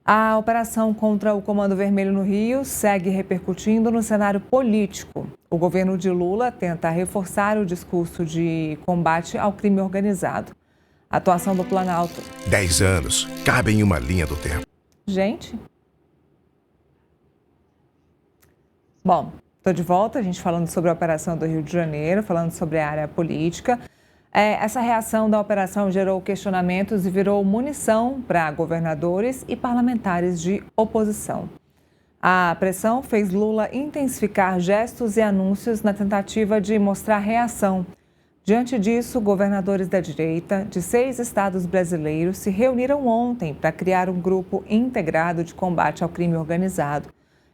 A operação contra o Comando Vermelho no Rio segue repercutindo no cenário político. O governo de Lula tenta reforçar o discurso de combate ao crime organizado. A atuação do Planalto. 10 anos cabem em uma linha do tempo. Gente. Bom, estou de volta, a gente falando sobre a operação do Rio de Janeiro, falando sobre a área política. Essa reação da operação gerou questionamentos e virou munição para governadores e parlamentares de oposição. A pressão fez Lula intensificar gestos e anúncios na tentativa de mostrar reação. Diante disso, governadores da direita de 6 estados brasileiros se reuniram ontem para criar um grupo integrado de combate ao crime organizado.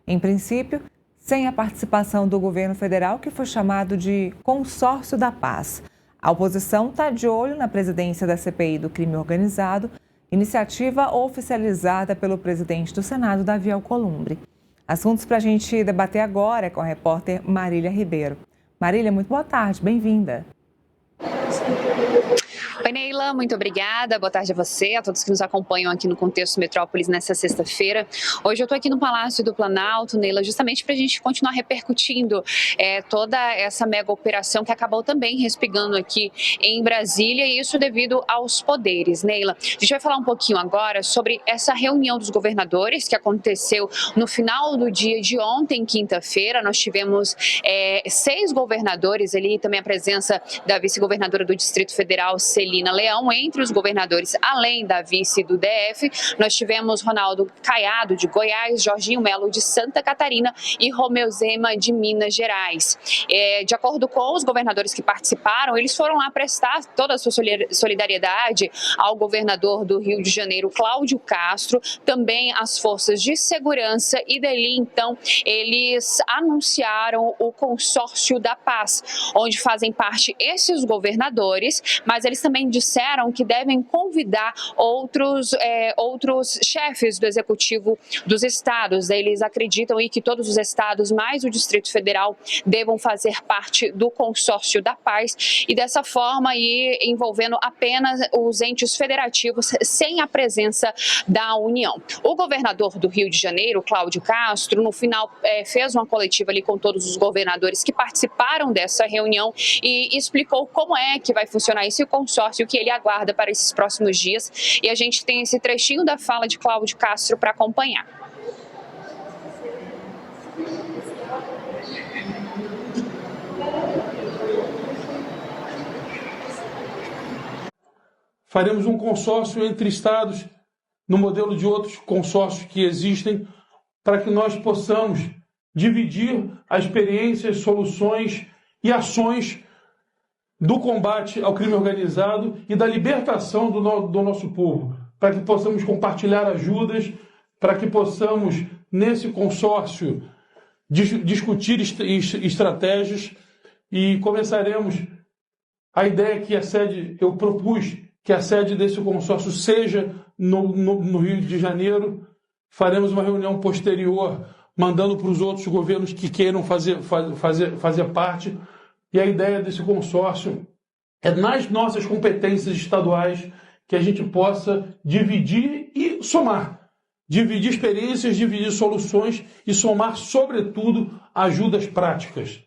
Em princípio, sem a participação do governo federal, que foi chamado de Consórcio da Paz. A oposição está de olho na presidência da CPI do crime organizado, iniciativa oficializada pelo presidente do Senado, Davi Alcolumbre. Assuntos para a gente debater agora com a repórter Marília Ribeiro. Marília, muito boa tarde, bem-vinda. Oi, Neila, muito obrigada. Boa tarde a você, a todos que nos acompanham aqui no Contexto Metrópolis nesta sexta-feira. Hoje eu estou aqui no Palácio do Planalto, Neila, justamente para a gente continuar repercutindo toda essa mega operação que acabou também respingando aqui em Brasília, e isso devido aos poderes. Neila, a gente vai falar um pouquinho agora sobre essa reunião dos governadores que aconteceu no final do dia de ontem, quinta-feira. Nós tivemos 6 governadores ali, também a presença da vice-governadora do Distrito Federal, Celina Leão, entre os governadores, além da vice do DF, nós tivemos Ronaldo Caiado, de Goiás, Jorginho Melo, de Santa Catarina e Romeu Zema, de Minas Gerais. De acordo com os governadores que participaram, eles foram lá prestar toda a sua solidariedade ao governador do Rio de Janeiro, Cláudio Castro, também às forças de segurança, e dali, então, eles anunciaram o Consórcio da Paz, onde fazem parte esses governadores, mas eles também disseram que devem convidar outros chefes do executivo dos estados. Eles acreditam que todos os estados, mais o Distrito Federal, devam fazer parte do Consórcio da Paz, e dessa forma envolvendo apenas os entes federativos, sem a presença da União. O governador do Rio de Janeiro, Cláudio Castro, no final fez uma coletiva ali com todos os governadores que participaram dessa reunião e explicou como é que vai funcionar esse consórcio, o que ele aguarda para esses próximos dias. E a gente tem esse trechinho da fala de Cláudio Castro para acompanhar. Faremos um consórcio entre estados, no modelo de outros consórcios que existem, para que nós possamos dividir as experiências, soluções e ações do combate ao crime organizado e da libertação do nosso povo, para que possamos compartilhar ajudas, para que possamos, nesse consórcio, discutir estratégias, e começaremos. A ideia que eu propus que a sede desse consórcio seja no Rio de Janeiro. Faremos uma reunião posterior, mandando para os outros governos que queiram fazer parte. E a ideia desse consórcio é, nas nossas competências estaduais, que a gente possa dividir e somar. Dividir experiências, dividir soluções e somar, sobretudo, ajudas práticas.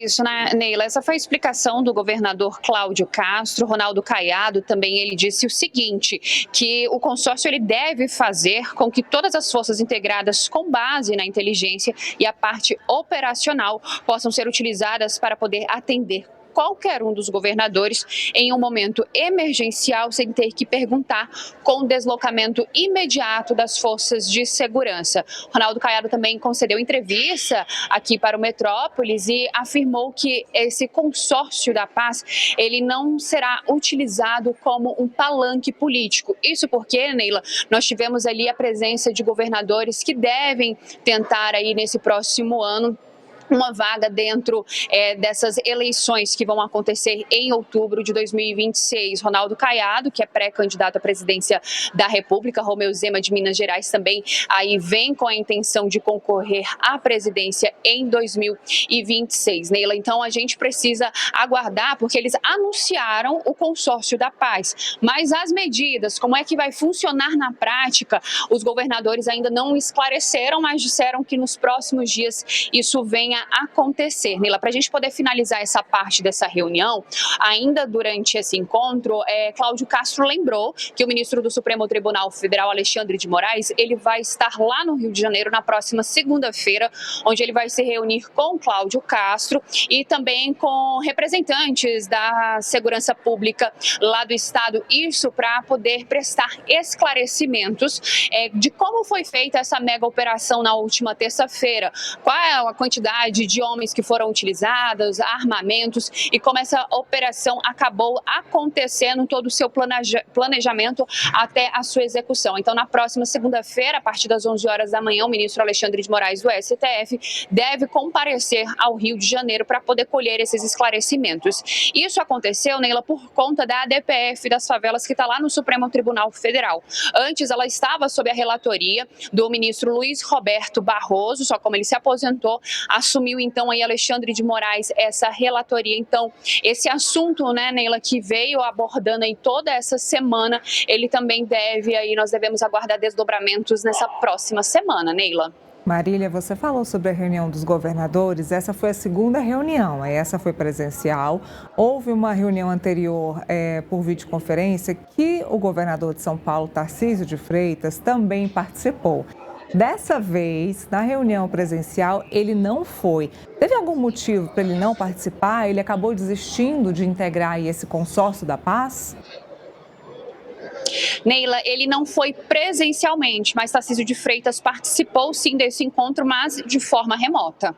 Isso, né, Neila? Essa foi a explicação do governador Cláudio Castro. Ronaldo Caiado também ele disse o seguinte, que o consórcio ele deve fazer com que todas as forças integradas com base na inteligência e a parte operacional possam ser utilizadas para poder atender qualquer um dos governadores em um momento emergencial, sem ter que perguntar, com deslocamento imediato das forças de segurança. Ronaldo Caiado também concedeu entrevista aqui para o Metrópolis e afirmou que esse consórcio da paz ele não será utilizado como um palanque político. Isso porque, Neila, nós tivemos ali a presença de governadores que devem tentar aí nesse próximo ano uma vaga dentro dessas eleições que vão acontecer em outubro de 2026. Ronaldo Caiado, que é pré-candidato à presidência da República, Romeu Zema de Minas Gerais também aí vem com a intenção de concorrer à presidência em 2026. Neila, então a gente precisa aguardar, porque eles anunciaram o consórcio da paz, mas as medidas, como é que vai funcionar na prática, os governadores ainda não esclareceram, mas disseram que nos próximos dias isso venha acontecer. Neila, para a gente poder finalizar essa parte dessa reunião, ainda durante esse encontro, Cláudio Castro lembrou que o ministro do Supremo Tribunal Federal, Alexandre de Moraes, ele vai estar lá no Rio de Janeiro na próxima segunda-feira, onde ele vai se reunir com Cláudio Castro e também com representantes da segurança pública lá do estado, isso para poder prestar esclarecimentos de como foi feita essa mega operação na última terça-feira, qual é a quantidade de homens que foram utilizados, armamentos e como essa operação acabou acontecendo, todo o seu planejamento até a sua execução. Então, na próxima segunda-feira, a partir das 11 horas da manhã, o ministro Alexandre de Moraes do STF deve comparecer ao Rio de Janeiro para poder colher esses esclarecimentos. Isso aconteceu, Neila, por conta da ADPF das favelas que está lá no Supremo Tribunal Federal. Antes, ela estava sob a relatoria do ministro Luiz Roberto Barroso, só como ele se aposentou, assumiu então aí Alexandre de Moraes essa relatoria. Então, esse assunto, né, Neila, que veio abordando aí toda essa semana, ele também nós devemos aguardar desdobramentos nessa próxima semana, Neila. Marília, você falou sobre a reunião dos governadores, essa foi a segunda reunião, essa foi presencial. Houve uma reunião anterior por videoconferência que o governador de São Paulo, Tarcísio de Freitas, também participou. Dessa vez, na reunião presencial, ele não foi. Teve algum motivo para ele não participar? Ele acabou desistindo de integrar aí esse consórcio da paz? Neila, ele não foi presencialmente, mas Tarcísio de Freitas participou sim desse encontro, mas de forma remota.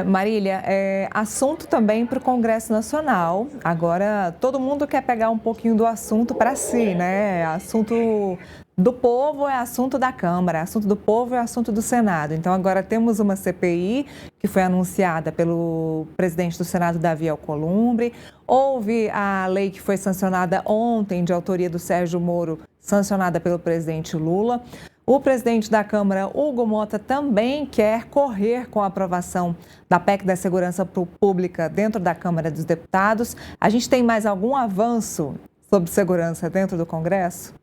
Marília, assunto também para o Congresso Nacional. Agora, todo mundo quer pegar um pouquinho do assunto para si, né? Assunto do povo é assunto da Câmara, assunto do povo é assunto do Senado. Então, agora temos uma CPI que foi anunciada pelo presidente do Senado, Davi Alcolumbre. Houve a lei que foi sancionada ontem, de autoria do Sérgio Moro, sancionada pelo presidente Lula. O presidente da Câmara, Hugo Mota, também quer correr com a aprovação da PEC da Segurança Pública dentro da Câmara dos Deputados. A gente tem mais algum avanço sobre segurança dentro do Congresso?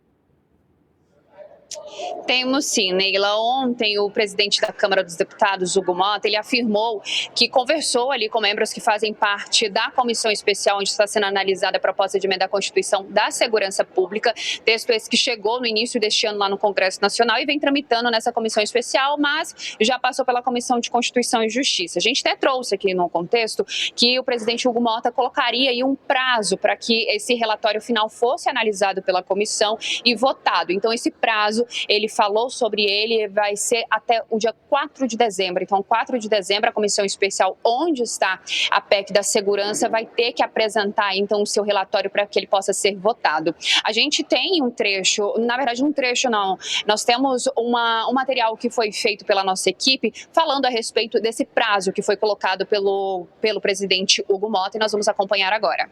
Temos sim, Neila. Ontem o presidente da Câmara dos Deputados, Hugo Mota, ele afirmou que conversou ali com membros que fazem parte da comissão especial onde está sendo analisada a proposta de emenda à Constituição da Segurança Pública, texto esse que chegou no início deste ano lá no Congresso Nacional e vem tramitando nessa comissão especial, mas já passou pela Comissão de Constituição e Justiça. A gente até trouxe aqui no contexto que o presidente Hugo Mota colocaria aí um prazo para que esse relatório final fosse analisado pela comissão e votado. Então, esse prazo, ele falou sobre ele, vai ser até o dia 4 de dezembro. Então, 4 de dezembro, a comissão especial onde está a PEC da segurança vai ter que apresentar, então, o seu relatório para que ele possa ser votado. A gente tem um trecho, na verdade, um trecho não, nós temos um material que foi feito pela nossa equipe falando a respeito desse prazo que foi colocado pelo presidente Hugo Mota e nós vamos acompanhar agora.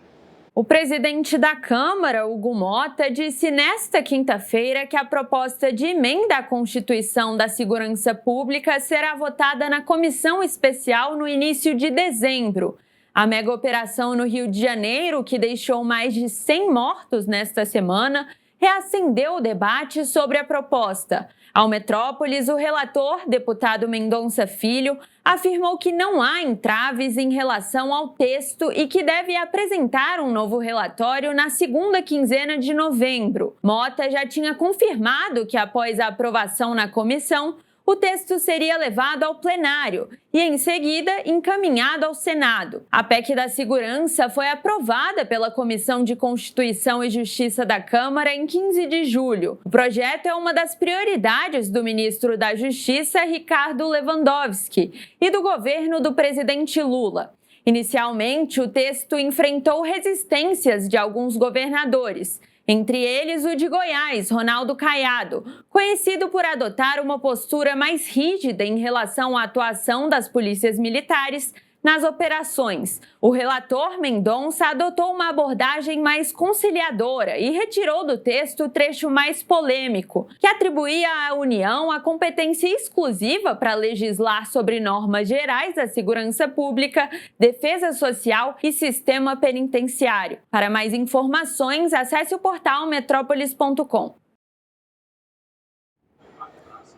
O presidente da Câmara, Hugo Mota, disse nesta quinta-feira que a proposta de emenda à Constituição da Segurança Pública será votada na comissão especial no início de dezembro. A mega operação no Rio de Janeiro, que deixou mais de 100 mortos nesta semana, reacendeu o debate sobre a proposta. Ao Metrópolis, o relator, deputado Mendonça Filho, afirmou que não há entraves em relação ao texto e que deve apresentar um novo relatório na segunda quinzena de novembro. Mota já tinha confirmado que, após a aprovação na comissão, o texto seria levado ao plenário e, em seguida, encaminhado ao Senado. A PEC da Segurança foi aprovada pela Comissão de Constituição e Justiça da Câmara em 15 de julho. O projeto é uma das prioridades do ministro da Justiça, Ricardo Lewandowski, e do governo do presidente Lula. Inicialmente, o texto enfrentou resistências de alguns governadores. Entre eles, o de Goiás, Ronaldo Caiado, conhecido por adotar uma postura mais rígida em relação à atuação das polícias militares nas operações. O relator Mendonça adotou uma abordagem mais conciliadora e retirou do texto o trecho mais polêmico, que atribuía à União a competência exclusiva para legislar sobre normas gerais da segurança pública, defesa social e sistema penitenciário. Para mais informações, acesse o portal metrópolis.com.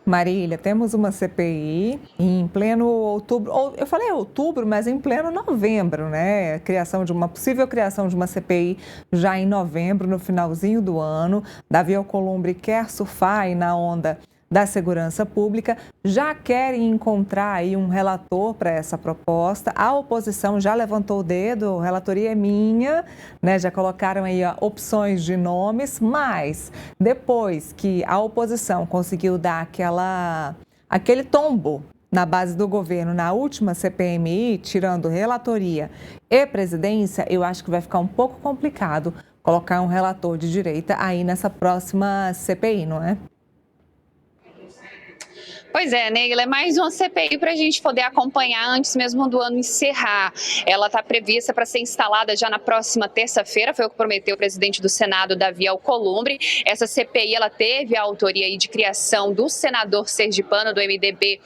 Marília, temos uma CPI em pleno outubro, eu falei outubro, mas em pleno novembro, né? Possível criação de uma CPI já em novembro, no finalzinho do ano. Davi Alcolumbre quer surfar aí na onda da segurança pública, já querem encontrar aí um relator para essa proposta. A oposição já levantou o dedo, a relatoria é minha, né? Já colocaram aí opções de nomes, mas depois que a oposição conseguiu dar aquele tombo na base do governo na última CPMI, tirando relatoria e presidência, eu acho que vai ficar um pouco complicado colocar um relator de direita aí nessa próxima CPI, não é? Pois é, Neila, é mais uma CPI para a gente poder acompanhar antes mesmo do ano encerrar. Ela está prevista para ser instalada já na próxima terça-feira, foi o que prometeu o presidente do Senado, Davi Alcolumbre. Essa CPI, ela teve a autoria aí de criação do senador sergipano do MDB,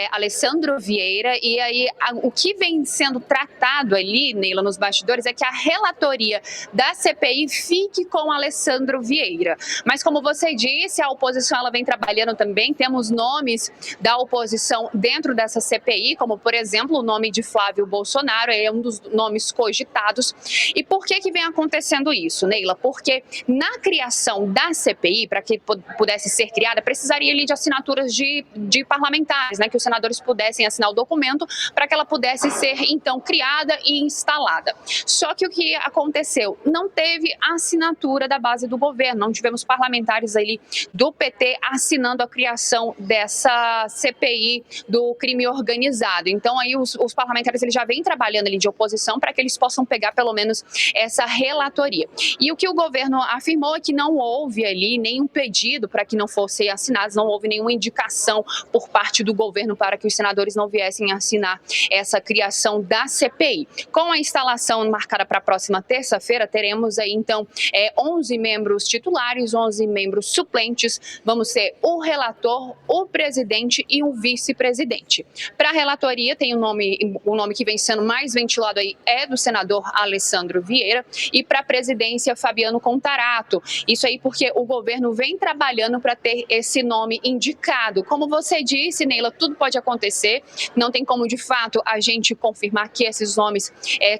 Alessandro Vieira, e aí o que vem sendo tratado ali, Neila, nos bastidores, é que a relatoria da CPI fique com Alessandro Vieira. Mas como você disse, a oposição ela vem trabalhando também, temos nomes da oposição dentro dessa CPI, como, por exemplo, o nome de Flávio Bolsonaro, é um dos nomes cogitados. E por que vem acontecendo isso, Neila? Porque na criação da CPI, para que pudesse ser criada, precisaria ali de assinaturas de parlamentares, né, que os senadores pudessem assinar o documento para que ela pudesse ser, então, criada e instalada. Só que o que aconteceu? Não teve assinatura da base do governo, não tivemos parlamentares ali do PT assinando a criação dessa CPI do crime organizado. Então, aí os parlamentares eles já vêm trabalhando ali de oposição para que eles possam pegar pelo menos essa relatoria. E o que o governo afirmou é que não houve ali nenhum pedido para que não fossem assinados, não houve nenhuma indicação por parte do governo para que os senadores não viessem assinar essa criação da CPI. Com a instalação marcada para a próxima terça-feira, teremos aí então 11 membros titulares, 11 membros suplentes. Vamos ter o relator, o presidente e um vice-presidente. Para a relatoria, tem o nome que vem sendo mais ventilado aí é do senador Alessandro Vieira, e para a presidência, Fabiano Contarato. Isso aí porque o governo vem trabalhando para ter esse nome indicado. Como você disse, Neila, tudo pode acontecer, não tem como de fato a gente confirmar que esses nomes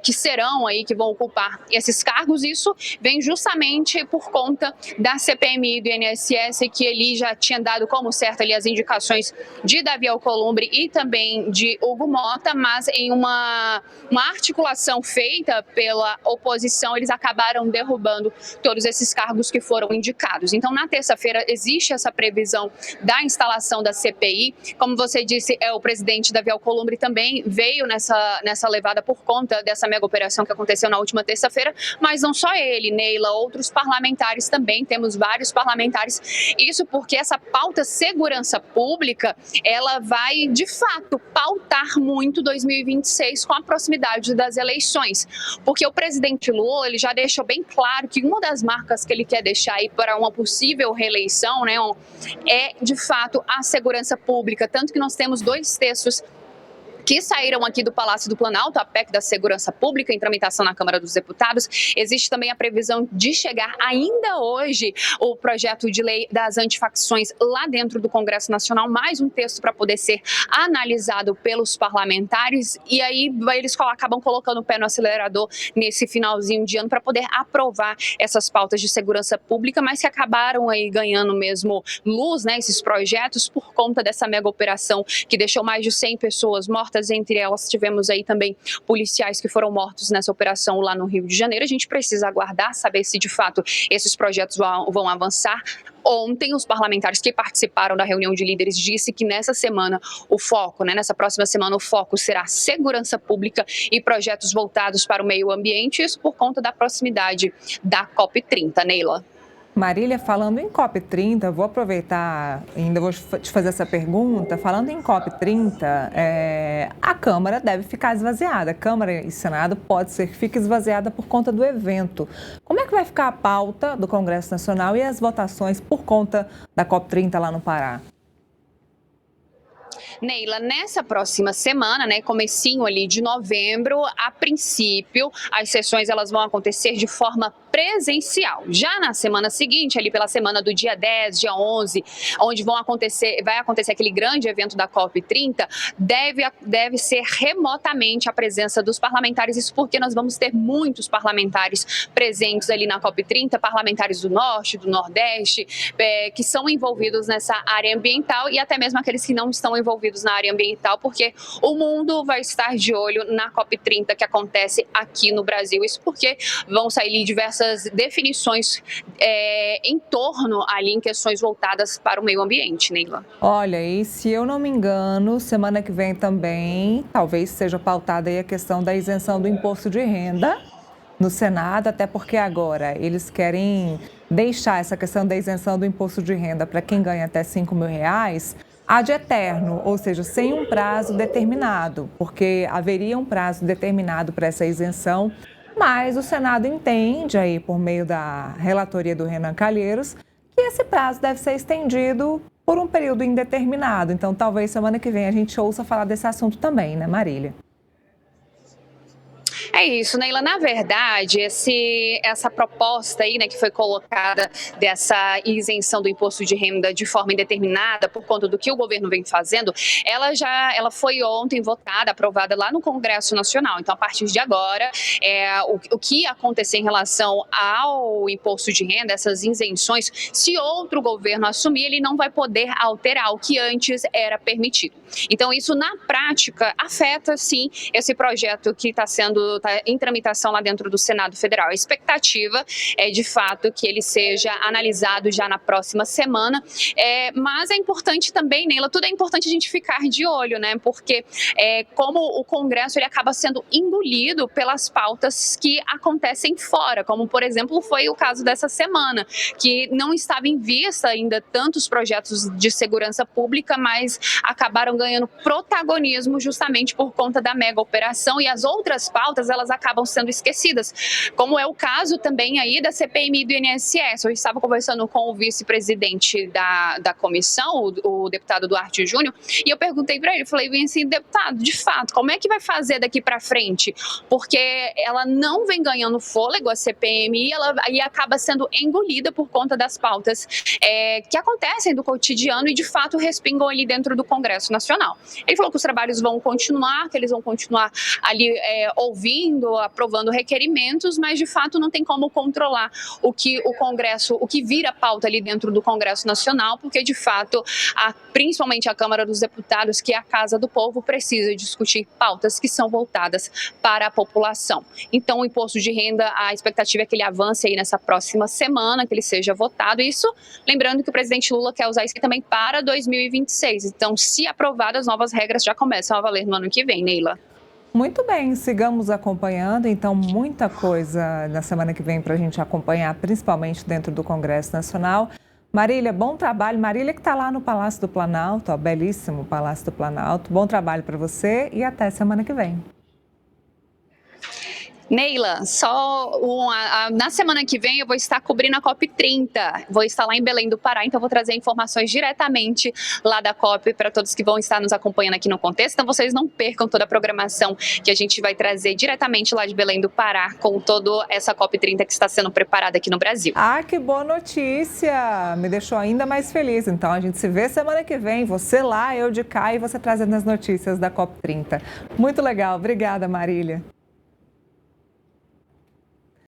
que serão aí, que vão ocupar esses cargos, isso vem justamente por conta da CPMI do INSS, que ele já tinha dado como certo ali as indicações de Davi Alcolumbre e também de Hugo Mota, mas em uma articulação feita pela oposição, eles acabaram derrubando todos esses cargos que foram indicados. Então, na terça-feira, existe essa previsão da instalação da CPI. Como você disse, o presidente Davi Alcolumbre também veio nessa levada por conta dessa mega operação que aconteceu na última terça-feira, mas não só ele, Neila, outros parlamentares também, temos vários parlamentares. Isso porque essa pauta segurança pública, ela vai, de fato, pautar muito 2026 com a proximidade das eleições. Porque o presidente Lula, ele já deixou bem claro que uma das marcas que ele quer deixar aí para uma possível reeleição, né, é, de fato, a segurança pública. Tanto que nós temos 2 textos que saíram aqui do Palácio do Planalto, a PEC da Segurança Pública, em tramitação na Câmara dos Deputados. Existe também a previsão de chegar ainda hoje o projeto de lei das antifacções lá dentro do Congresso Nacional, mais um texto para poder ser analisado pelos parlamentares, e aí eles acabam colocando o pé no acelerador nesse finalzinho de ano para poder aprovar essas pautas de segurança pública, mas que acabaram aí ganhando mesmo luz, né, esses projetos, por conta dessa mega operação que deixou mais de 100 pessoas mortas. Entre elas tivemos aí também policiais que foram mortos nessa operação lá no Rio de Janeiro. A gente precisa aguardar, saber se de fato esses projetos vão avançar. Ontem, os parlamentares que participaram da reunião de líderes disse que nessa semana o foco, nessa próxima semana, o foco será segurança pública e projetos voltados para o meio ambiente, isso por conta da proximidade da COP30, Neila. Marília, falando em COP30, vou aproveitar, ainda vou te fazer essa pergunta. Falando em COP30, a Câmara deve ficar esvaziada. A Câmara e Senado pode ser que fique esvaziada por conta do evento. Como é que vai ficar a pauta do Congresso Nacional e as votações por conta da COP30 lá no Pará? Neila, nessa próxima semana, comecinho ali de novembro, a princípio, as sessões elas vão acontecer de forma presencial. Já na semana seguinte, ali pela semana do dia 10, dia 11, onde vai acontecer aquele grande evento da COP30, deve ser remotamente a presença dos parlamentares. Isso porque nós vamos ter muitos parlamentares presentes ali na COP30, parlamentares do Norte, do Nordeste, que são envolvidos nessa área ambiental e até mesmo aqueles que não estão envolvidos na área ambiental, porque o mundo vai estar de olho na COP30 que acontece aqui no Brasil. Isso porque vão sair diversas definições em torno ali em questões voltadas para o meio ambiente, Neila. Olha, e se eu não me engano, semana que vem também, talvez seja pautada aí a questão da isenção do imposto de renda no Senado, até porque agora eles querem deixar essa questão da isenção do imposto de renda para quem ganha até R$5.000 ad eterno, ou seja, sem um prazo determinado, porque haveria um prazo determinado para essa isenção, mas o Senado entende aí, por meio da relatoria do Renan Calheiros, que esse prazo deve ser estendido por um período indeterminado. Então, talvez semana que vem a gente ouça falar desse assunto também, né, Marília? É isso, Neila. Na verdade, essa proposta aí, que foi colocada dessa isenção do imposto de renda de forma indeterminada por conta do que o governo vem fazendo, ela foi ontem votada, aprovada lá no Congresso Nacional. Então, a partir de agora, o que acontecer em relação ao imposto de renda, essas isenções, se outro governo assumir, ele não vai poder alterar o que antes era permitido. Então, isso na prática afeta, sim, esse projeto que está em tramitação lá dentro do Senado Federal. A expectativa é, de fato, que ele seja analisado já na próxima semana, mas é importante também, Neila, tudo é importante a gente ficar de olho, porque como o Congresso ele acaba sendo engolido pelas pautas que acontecem fora, como, por exemplo, foi o caso dessa semana, que não estava em vista ainda tantos projetos de segurança pública, mas acabaram ganhando protagonismo justamente por conta da mega operação, e as outras pautas elas acabam sendo esquecidas, como é o caso também aí da CPMI do INSS. Eu estava conversando com o vice-presidente da comissão, o deputado Duarte Júnior, e eu perguntei para ele, falei assim, deputado, de fato, como é que vai fazer daqui para frente? Porque ela não vem ganhando fôlego, a CPMI, ela aí acaba sendo engolida por conta das pautas que acontecem do cotidiano e de fato respingam ali dentro do Congresso Nacional. Ele falou que os trabalhos vão continuar, que eles vão continuar ali ouvindo, aprovando requerimentos, mas de fato não tem como controlar o que o Congresso, o que vira pauta ali dentro do Congresso Nacional, porque de fato, principalmente a Câmara dos Deputados, que é a Casa do Povo, precisa discutir pautas que são voltadas para a população. Então, o imposto de renda, a expectativa é que ele avance aí nessa próxima semana, que ele seja votado. Isso, lembrando que o presidente Lula quer usar isso também para 2026. Então, se aprovado, as novas regras já começam a valer no ano que vem, Neila. Muito bem, sigamos acompanhando. Então, muita coisa na semana que vem para a gente acompanhar, principalmente dentro do Congresso Nacional. Marília, bom trabalho. Marília que está lá no Palácio do Planalto, belíssimo Palácio do Planalto. Bom trabalho para você e até semana que vem. Neila, na semana que vem eu vou estar cobrindo a COP30, vou estar lá em Belém do Pará, então vou trazer informações diretamente lá da COP para todos que vão estar nos acompanhando aqui no Contexto, então vocês não percam toda a programação que a gente vai trazer diretamente lá de Belém do Pará, com toda essa COP30 que está sendo preparada aqui no Brasil. Ah, que boa notícia! Me deixou ainda mais feliz, então a gente se vê semana que vem, você lá, eu de cá e você trazendo as notícias da COP30. Muito legal, obrigada, Marília.